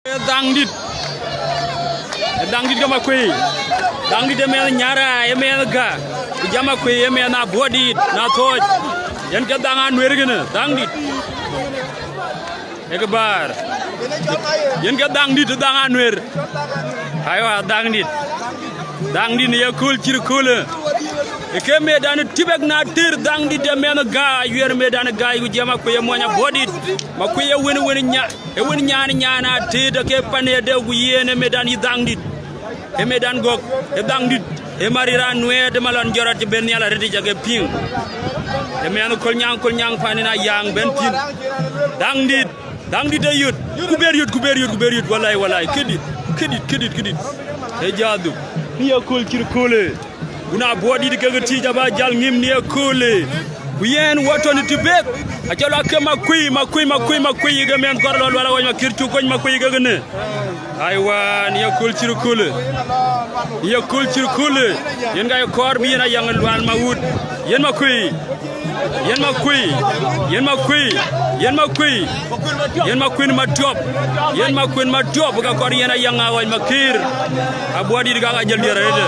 Dangdit ga Makuei Dangdit me nyara me ga jama Makuei me na body na toj yen ga danga nwergene Dangdit ekbar yen ga Dangdit danga nwer aywa Dangdit ne yakul cirkule ke medan tibek na tir Dangdit de me ga yer medan ga yu jama Makuei monya body Makuei wen nya wen nyana te de ke pane de gu yene medan yi Dangdit e medan gok e Dangdit e marira nwe de malon jorat ben yala redi jage ping e men kol nyang fanina yang ben tin Dangdit de yut kuber yut wallahi kedit e jadu ni yakul cirkole una bodi de ke ti jaba jal ngim ni yakule yen watoni tibek ajalo ke Makuei ga men korlol wala wanya kirtu koñ Makuei ga ne aywa ni yakul cirkule yen ga kor bi na yang lwal mawut yen Makuei Matiop ga kor yen yang awan makir abodi ga jël direde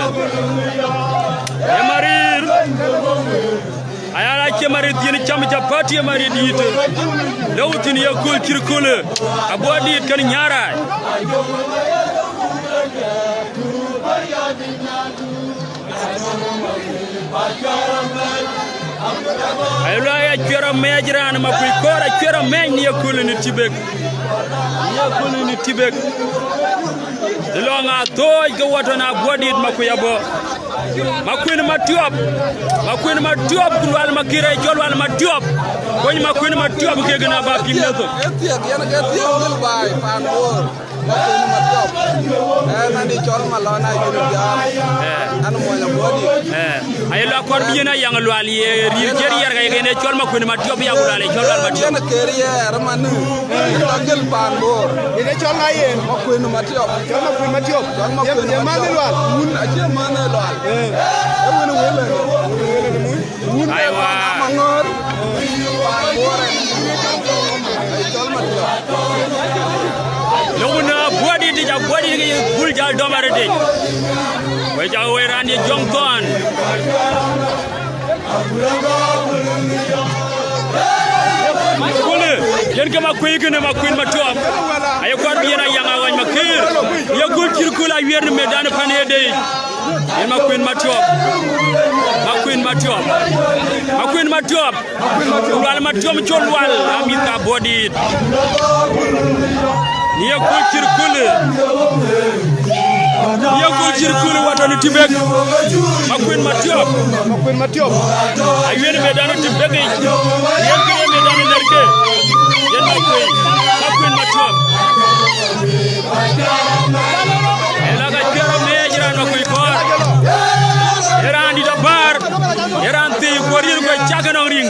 e marir ayala ke mari dini cham japati mari diite lawtin yakul cirkule abodi kan nyara ayla ya kera mejran Makuei kora kera men yakul ni tibek delonga toy go watona bodi Makuei abo Makuei Matiop kulwal makire jolwal Matiop koñ Makuei Matiop ke gëna ba pimneto ay la kor bi na yang lwal ye rir yer ga ngene chol Makuei Matiop ya gulale jolwal Matiop na kerier manu ngel panbor ine chol na yen Makuei Matiop ye manelwal mun aje manelwal e wona wele mun aywa mangor panbor ay chol Matiop luguna bodi di ja bodi gi bul jal domare de way ja way randi jongton kole yen ga Makuei gene Makuei Matiop ay ko bi na yanga wañ makir ya gul cirkula werne medan pane de yen Makuei Matiop wal Matiop cholwal amita bodi ni yakul cirkule watani tibek Makuei Matiop ay werne medan tibek yen gene medan nerke yen Makuei Matiop elaga kera mejran Makuei kor eran di dabar eran te korir ko chagano ring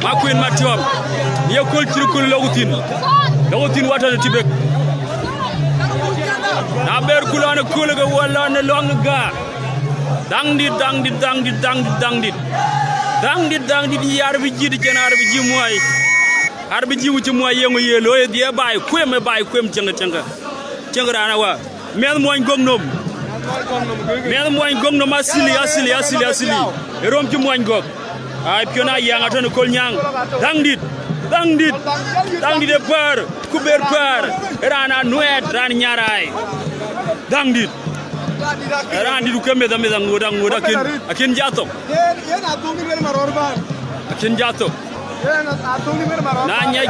Makuei Matiop yakul cirkule lawutin watani tibek na ber kulana kulaga wala ne longa Dangdit yar bi jidi jenar bi ji moy ar bi ji wuti moy yengo yelo e die bay kwem cenga rana wa mel moy gomnom asili rom ci moy gog ay piona yanga ton kol nyang Dangdit e par kuber par rana nuet ran nyaray Dangdit randi du kembe da ngoda akin jato na nyai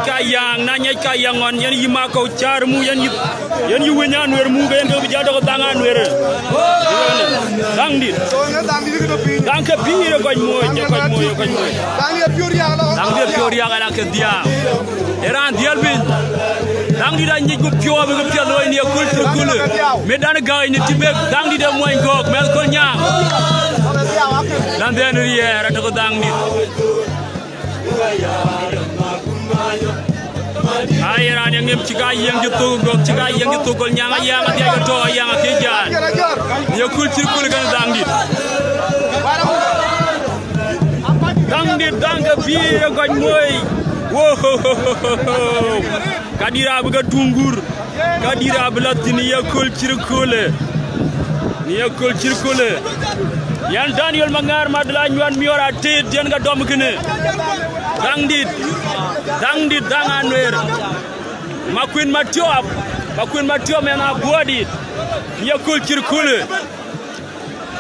ka yang on yen yima ko char mu yen yu wenyan wer mu gen do jado ko dangan wer Dangdit danke pire ko moy Dangdit piori ala ke dia eran dial bin Dangdit dañ ko piobe ko pialo ni yakul cirkule medan gaay ni tibek Dangdit de moy gok mel ko nyang dan den riera to ko Dangdit ayran yang ngem ciga yang gitu gok ciga yang gitu gol nyang yang dia to yang ke jan yakul cirkule kan Dangdit Dangdit danga biye goñ moy Wow. Kadira buga tungur. Kadira belatini ya kul cirkule. Niya kul cirkule. Yan Daniel Mangar madla nyuan miora tit jen ga dom kene. Dangdit danganwer. Makuei Matiop mena body. Niya kul cirkule.